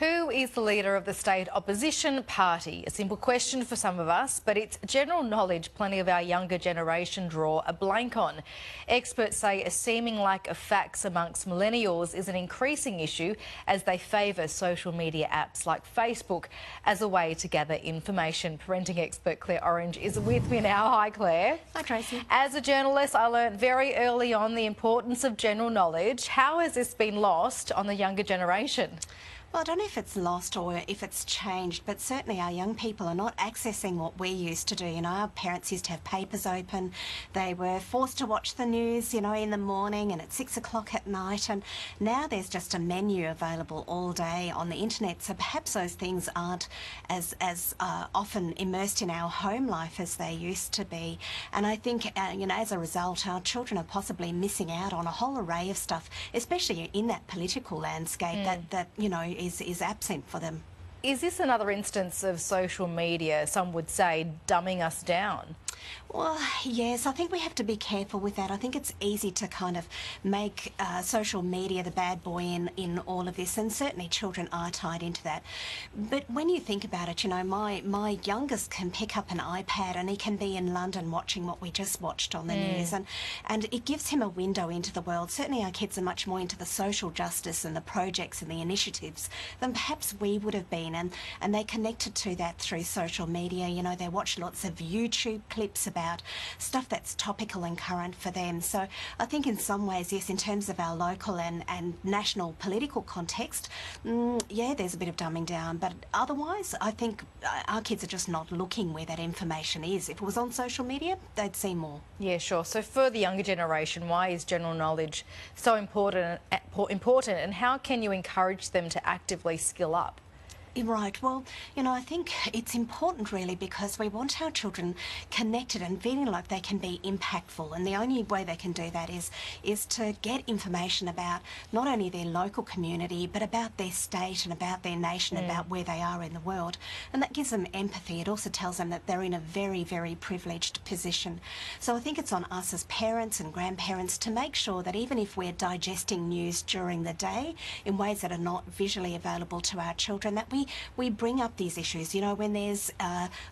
Who is the leader of the state opposition party? A simple question for some of us, but it's general knowledge plenty of our younger generation draw a blank on. Experts say a seeming lack of facts amongst millennials is an increasing issue as they favour social media apps like Facebook as a way to gather information. Parenting expert Claire Orange is with me now. Hi, Claire. Hi, Tracy. As a journalist, I learnt very early on the importance of general knowledge. How has this been lost on the younger generation? Well, I don't know if it's lost or if it's changed, but certainly our young people are not accessing what we used to do. You know, our parents used to have papers open. They were forced to watch the news, in the morning and at 6 o'clock at night. And now there's just a menu available all day on the internet. So perhaps those things aren't as often immersed in our home life as they used to be. And I think, as a result, our children are possibly missing out on a whole array of stuff, especially in that political landscape that is absent for them. Is this another instance of social media, some would say, dumbing us down? Well, yes, I think we have to be careful with that. I think it's easy to kind of make social media the bad boy in all of this, and certainly children are tied into that. But when you think about it, my youngest can pick up an iPad and he can be in London watching what we just watched on the news, and it gives him a window into the world. Certainly our kids are much more into the social justice and the projects and the initiatives than perhaps we would have been, and they connected to that through social media. They watch lots of YouTube clips about stuff that's topical and current for them. So I think in some ways, yes, in terms of our local and national political context, there's a bit of dumbing down. But otherwise, I think our kids are just not looking where that information is. If it was on social media, they'd see more. Yeah, sure. So for the younger generation, why is general knowledge so important, and how can you encourage them to actively skill up? Right. Well, I think it's important really because we want our children connected and feeling like they can be impactful, and the only way they can do that is to get information about not only their local community but about their state and about their nation, about where they are in the world, and that gives them empathy. It also tells them that they're in a very, very privileged position. So I think it's on us as parents and grandparents to make sure that even if we're digesting news during the day in ways that are not visually available to our children, that we bring up these issues, when there's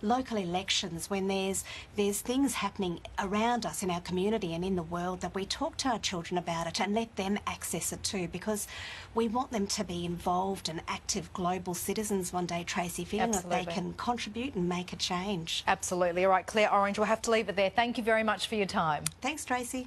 local elections, when there's things happening around us in our community and in the world, that we talk to our children about it and let them access it too, because we want them to be involved and active global citizens one day, Tracy, feeling that they can contribute and make a change. Absolutely. All right, Claire Orange, we'll have to leave it there. Thank you very much for your time. Thanks, Tracy.